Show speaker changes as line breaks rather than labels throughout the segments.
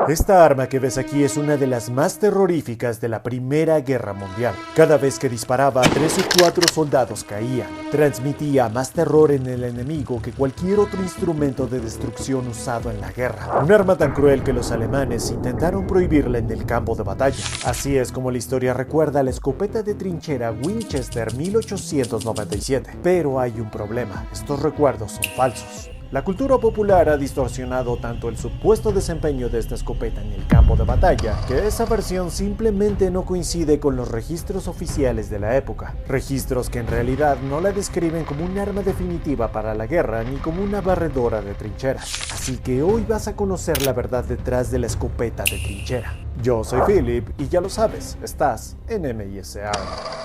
Esta arma que ves aquí es una de las más terroríficas de la Primera Guerra Mundial. Cada vez que disparaba, 3 o 4 soldados caían. Transmitía más terror en el enemigo que cualquier otro instrumento de destrucción usado en la guerra. Un arma tan cruel que los alemanes intentaron prohibirla en el campo de batalla. Así es como la historia recuerda la escopeta de trinchera Winchester 1897. Pero hay un problema, estos recuerdos son falsos. La cultura popular ha distorsionado tanto el supuesto desempeño de esta escopeta en el campo de batalla, que esa versión simplemente no coincide con los registros oficiales de la época. Registros que en realidad no la describen como un arma definitiva para la guerra ni como una barredora de trincheras. Así que hoy vas a conocer la verdad detrás de la escopeta de trinchera. Yo soy Philip y ya lo sabes, estás en MISA.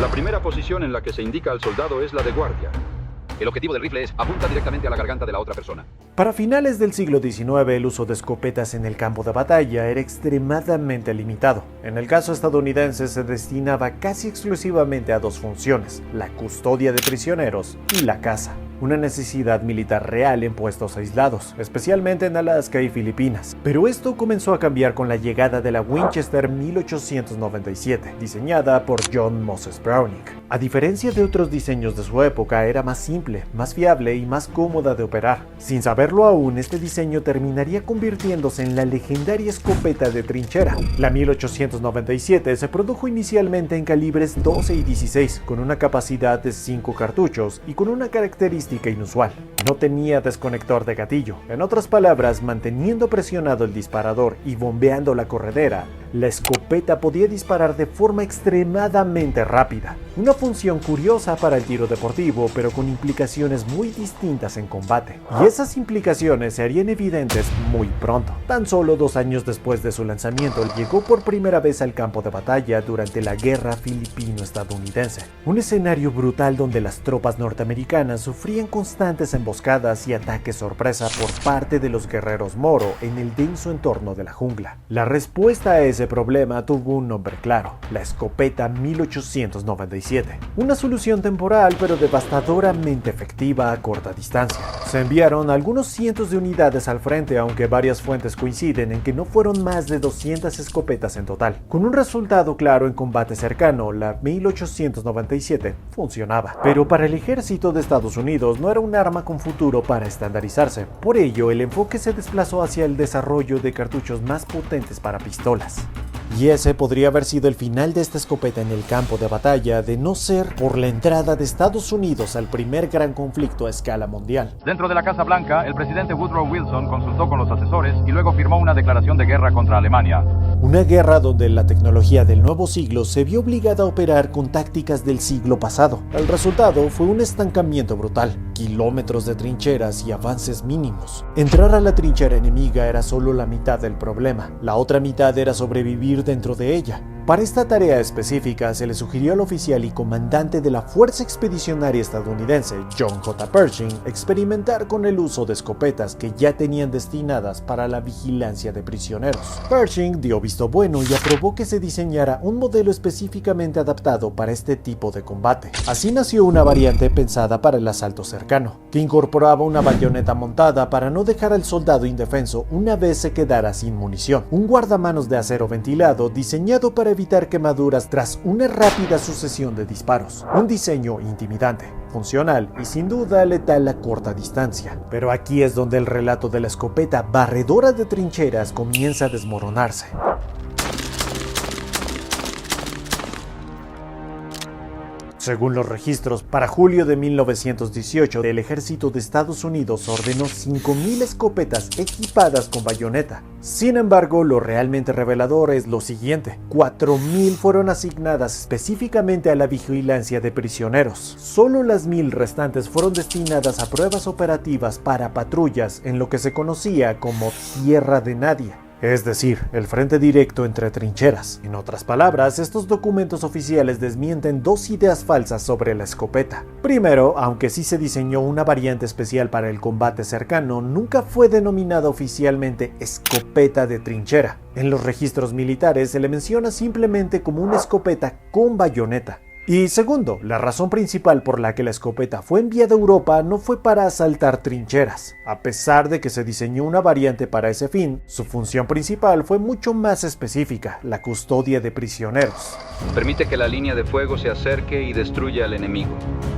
La primera posición en la que se indica al soldado es la de guardia. El objetivo del rifle es apunta directamente a la garganta de la otra persona.
Para finales del siglo XIX, el uso de escopetas en el campo de batalla era extremadamente limitado. En el caso estadounidense se destinaba casi exclusivamente a dos funciones: la custodia de prisioneros y la caza. Una necesidad militar real en puestos aislados, especialmente en Alaska y Filipinas. Pero esto comenzó a cambiar con la llegada de la Winchester 1897, diseñada por John Moses Browning. A diferencia de otros diseños de su época, era más simple, más fiable y más cómoda de operar. Sin saberlo aún, este diseño terminaría convirtiéndose en la legendaria escopeta de trinchera. La 1897 se produjo inicialmente en calibres 12 y 16, con una capacidad de 5 cartuchos y con una característica inusual: no tenía desconector de gatillo. En otras palabras, manteniendo presionado el disparador y bombeando la corredera, la escopeta podía disparar de forma extremadamente rápida. Una función curiosa para el tiro deportivo, pero con implicaciones muy distintas en combate. Y esas implicaciones se harían evidentes muy pronto. Tan solo 2 años después de su lanzamiento, llegó por primera vez al campo de batalla durante la Guerra Filipino-Estadounidense. Un escenario brutal donde las tropas norteamericanas sufrían constantes emboscadas y ataques sorpresa por parte de los guerreros Moro en el denso entorno de la jungla. La respuesta a ese problema tuvo un nombre claro: la escopeta 1897. Una solución temporal pero devastadoramente efectiva a corta distancia. Se enviaron algunos cientos de unidades al frente, aunque varias fuentes coinciden en que no fueron más de 200 escopetas en total. Con un resultado claro en combate cercano, la 1897 funcionaba. Pero para el ejército de Estados Unidos no era un arma con futuro para estandarizarse. Por ello, el enfoque se desplazó hacia el desarrollo de cartuchos más potentes para pistolas. Y ese podría haber sido el final de esta escopeta en el campo de batalla, de no ser por la entrada de Estados Unidos al primer gran conflicto a escala mundial.
Dentro de la Casa Blanca, el presidente Woodrow Wilson consultó con los asesores y luego firmó una declaración de guerra contra Alemania.
Una guerra donde la tecnología del nuevo siglo se vio obligada a operar con tácticas del siglo pasado. El resultado fue un estancamiento brutal, kilómetros de trincheras y avances mínimos. Entrar a la trinchera enemiga era solo la mitad del problema, la otra mitad era sobrevivir dentro de ella. Para esta tarea específica se le sugirió al oficial y comandante de la Fuerza Expedicionaria Estadounidense, John J. Pershing, experimentar con el uso de escopetas que ya tenían destinadas para la vigilancia de prisioneros. Pershing dio visto bueno y aprobó que se diseñara un modelo específicamente adaptado para este tipo de combate. Así nació una variante pensada para el asalto cercano, que incorporaba una bayoneta montada para no dejar al soldado indefenso una vez se quedara sin munición. Un guardamanos de acero ventilado diseñado para evitar quemaduras tras una rápida sucesión de disparos. Un diseño intimidante, funcional y sin duda letal a corta distancia. Pero aquí es donde el relato de la escopeta barredora de trincheras comienza a desmoronarse. Según los registros, para julio de 1918, el ejército de Estados Unidos ordenó 5.000 escopetas equipadas con bayoneta. Sin embargo, lo realmente revelador es lo siguiente: 4.000 fueron asignadas específicamente a la vigilancia de prisioneros. Solo las 1.000 restantes fueron destinadas a pruebas operativas para patrullas en lo que se conocía como Tierra de Nadie. Es decir, el frente directo entre trincheras. En otras palabras, estos documentos oficiales desmienten dos ideas falsas sobre la escopeta. Primero, aunque sí se diseñó una variante especial para el combate cercano, nunca fue denominada oficialmente escopeta de trinchera. En los registros militares se le menciona simplemente como una escopeta con bayoneta. Y segundo, la razón principal por la que la escopeta fue enviada a Europa no fue para asaltar trincheras. A pesar de que se diseñó una variante para ese fin, su función principal fue mucho más específica, la custodia de prisioneros.
Permite que la línea de fuego se acerque y destruya al enemigo.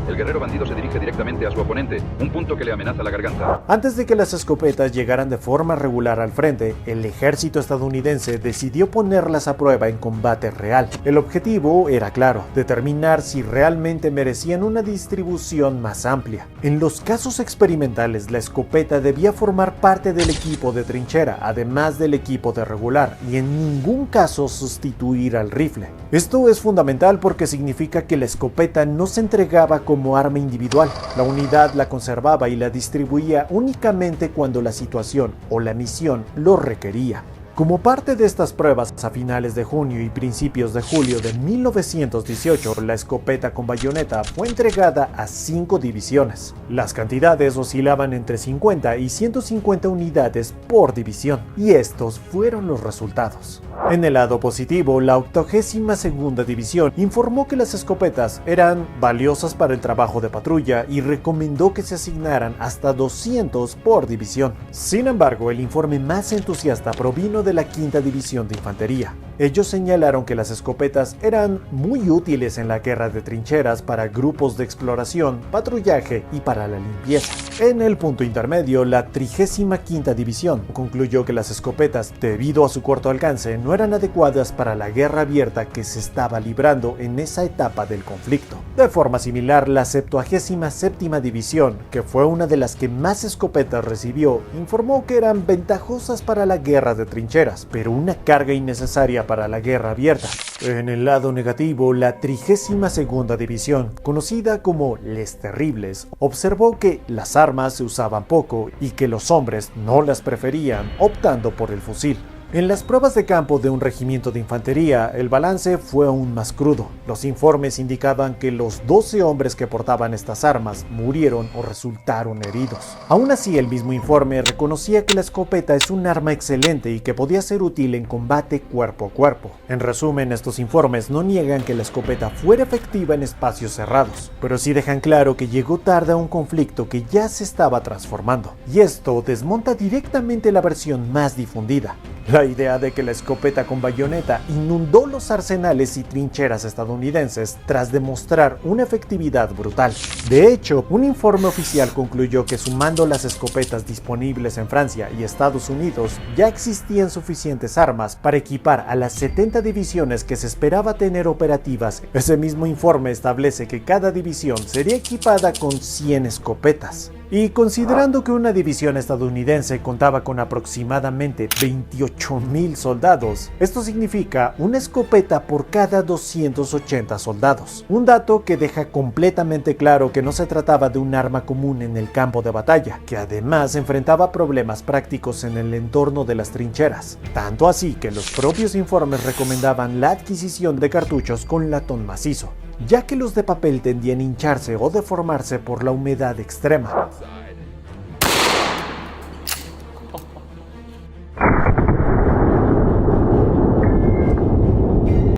El guerrero bandido se dirige directamente a su oponente, un punto que le amenaza la garganta.
Antes de que las escopetas llegaran de forma regular al frente, el ejército estadounidense decidió ponerlas a prueba en combate real. El objetivo era claro, determinar si realmente merecían una distribución más amplia. En los casos experimentales, la escopeta debía formar parte del equipo de trinchera, además del equipo de regular, y en ningún caso sustituir al rifle. Esto es fundamental porque significa que la escopeta no se entregaba como arma individual. La unidad la conservaba y la distribuía únicamente cuando la situación o la misión lo requería. Como parte de estas pruebas, a finales de junio y principios de julio de 1918, la escopeta con bayoneta fue entregada a 5 divisiones. Las cantidades oscilaban entre 50 y 150 unidades por división, y estos fueron los resultados. En el lado positivo, la 82ª División informó que las escopetas eran valiosas para el trabajo de patrulla y recomendó que se asignaran hasta 200 por división. Sin embargo, el informe más entusiasta provino de la 5ª División de Infantería. Ellos señalaron que las escopetas eran muy útiles en la guerra de trincheras para grupos de exploración, patrullaje y para la limpieza. En el punto intermedio, la 35ª División concluyó que las escopetas, debido a su corto alcance, no eran adecuadas para la guerra abierta que se estaba librando en esa etapa del conflicto. De forma similar, la 77ª División, que fue una de las que más escopetas recibió, informó que eran ventajosas para la guerra de trincheras, pero una carga innecesaria para la guerra abierta. En el lado negativo, la 32ª División, conocida como Les Terribles, observó que las armas se usaban poco y que los hombres no las preferían, optando por el fusil. En las pruebas de campo de un regimiento de infantería, el balance fue aún más crudo. Los informes indicaban que los 12 hombres que portaban estas armas murieron o resultaron heridos. Aún así, el mismo informe reconocía que la escopeta es un arma excelente y que podía ser útil en combate cuerpo a cuerpo. En resumen, estos informes no niegan que la escopeta fuera efectiva en espacios cerrados, pero sí dejan claro que llegó tarde a un conflicto que ya se estaba transformando. Y esto desmonta directamente la versión más difundida. La idea de que la escopeta con bayoneta inundó los arsenales y trincheras estadounidenses tras demostrar una efectividad brutal. De hecho, un informe oficial concluyó que sumando las escopetas disponibles en Francia y Estados Unidos, ya existían suficientes armas para equipar a las 70 divisiones que se esperaba tener operativas. Ese mismo informe establece que cada división sería equipada con 100 escopetas. Y considerando que una división estadounidense contaba con aproximadamente 28,000 soldados, esto significa una escopeta por cada 280 soldados. Un dato que deja completamente claro que no se trataba de un arma común en el campo de batalla, que además enfrentaba problemas prácticos en el entorno de las trincheras. Tanto así que los propios informes recomendaban la adquisición de cartuchos con latón macizo, ya que los de papel tendían a hincharse o deformarse por la humedad extrema.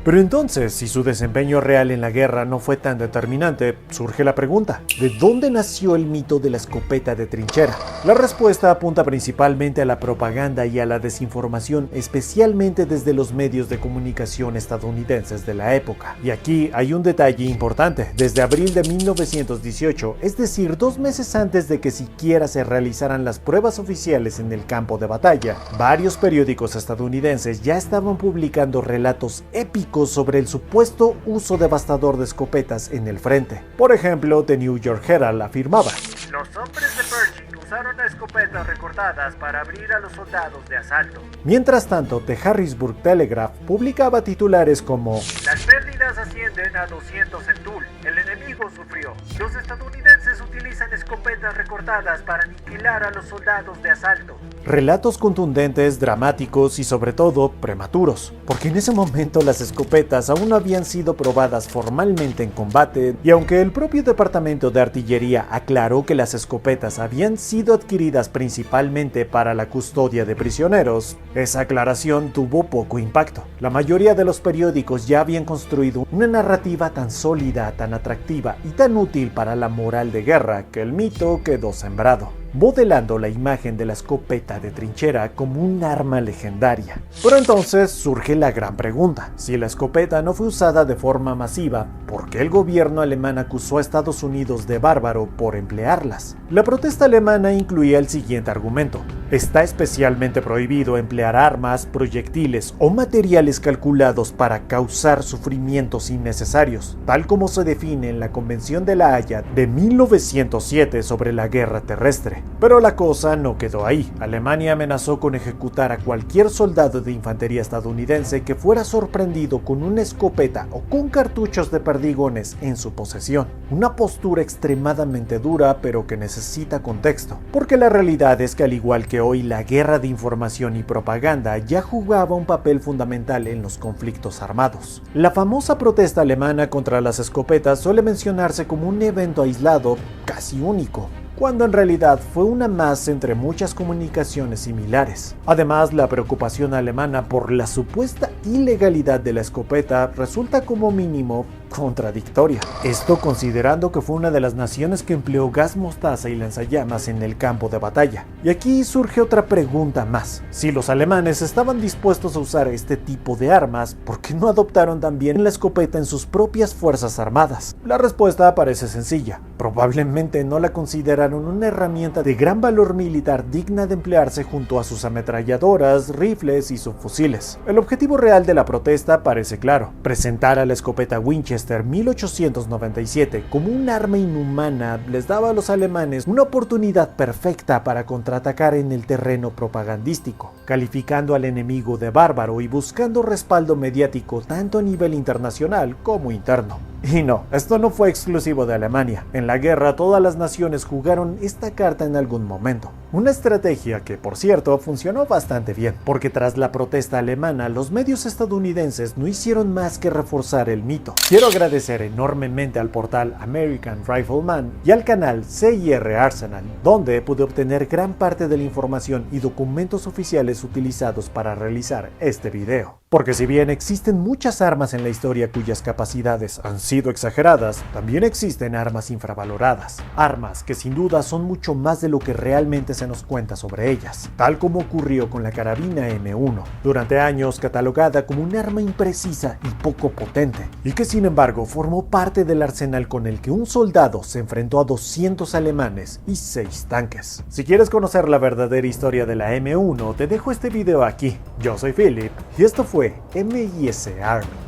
Pero entonces, si su desempeño real en la guerra no fue tan determinante, surge la pregunta: ¿de dónde nació el mito de la escopeta de trinchera? La respuesta apunta principalmente a la propaganda y a la desinformación, especialmente desde los medios de comunicación estadounidenses de la época. Y aquí hay un detalle importante. Desde abril de 1918, es decir, 2 meses antes de que siquiera se realizaran las pruebas oficiales en el campo de batalla, varios periódicos estadounidenses ya estaban publicando relatos épicos sobre el supuesto uso devastador de escopetas en el frente. Por ejemplo, The New York Herald afirmaba:
los hombres de Pershing usaron escopetas recortadas para abrir a los soldados de asalto.
Mientras tanto, The Harrisburg Telegraph publicaba titulares como:
las pérdidas ascienden a 200 en Toul. El enemigo sufrió. Los estadounidenses utilizan escopetas recortadas para aniquilar a los soldados de asalto.
Relatos contundentes, dramáticos y sobre todo prematuros, porque en ese momento las escopetas aún no habían sido probadas formalmente en combate, y aunque el propio Departamento de Artillería aclaró que las escopetas habían sido adquiridas principalmente para la custodia de prisioneros, esa aclaración tuvo poco impacto. La mayoría de los periódicos ya habían construido una narrativa tan sólida, tan atractiva y tan útil para la moral de guerra que el mito quedó sembrado, modelando la imagen de la escopeta de trinchera como un arma legendaria. Pero entonces surge la gran pregunta: si la escopeta no fue usada de forma masiva, ¿por qué el gobierno alemán acusó a Estados Unidos de bárbaro por emplearlas? La protesta alemana incluía el siguiente argumento: está especialmente prohibido emplear armas, proyectiles o materiales calculados para causar sufrimientos innecesarios, tal como se define en la Convención de La Haya de 1907 sobre la guerra terrestre. Pero la cosa no quedó ahí. Alemania amenazó con ejecutar a cualquier soldado de infantería estadounidense que fuera sorprendido con una escopeta o con cartuchos de perdigones en su posesión. Una postura extremadamente dura, pero que necesita contexto, porque la realidad es que al igual que hoy, la guerra de información y propaganda ya jugaba un papel fundamental en los conflictos armados. La famosa protesta alemana contra las escopetas suele mencionarse como un evento aislado, casi único, cuando en realidad fue una más entre muchas comunicaciones similares. Además, la preocupación alemana por la supuesta ilegalidad de la escopeta resulta como mínimo contradictoria. Esto considerando que fue una de las naciones que empleó gas mostaza y lanzallamas en el campo de batalla. Y aquí surge otra pregunta más: si los alemanes estaban dispuestos a usar este tipo de armas, ¿por qué no adoptaron también la escopeta en sus propias fuerzas armadas? La respuesta parece sencilla: probablemente no la consideraron una herramienta de gran valor militar digna de emplearse junto a sus ametralladoras, rifles y subfusiles. El objetivo real de la protesta parece claro: presentar a la escopeta Winchester 1897 como un arma inhumana les daba a los alemanes una oportunidad perfecta para contraatacar en el terreno propagandístico, calificando al enemigo de bárbaro y buscando respaldo mediático tanto a nivel internacional como interno. Y no, esto no fue exclusivo de Alemania. En la guerra todas las naciones jugaron esta carta en algún momento. Una estrategia que, por cierto, funcionó bastante bien, porque tras la protesta alemana, los medios estadounidenses no hicieron más que reforzar el mito. Quiero agradecer enormemente al portal American Rifleman y al canal CIR Arsenal, donde pude obtener gran parte de la información y documentos oficiales utilizados para realizar este video. Porque si bien existen muchas armas en la historia cuyas capacidades han sido exageradas, también existen armas infravaloradas, armas que sin duda son mucho más de lo que realmente se nos cuenta sobre ellas, tal como ocurrió con la carabina M1, durante años catalogada como un arma imprecisa y poco potente, y que sin embargo formó parte del arsenal con el que un soldado se enfrentó a 200 alemanes y 6 tanques. Si quieres conocer la verdadera historia de la M1, te dejo este video aquí. Yo soy Philip y esto fue MIS Army.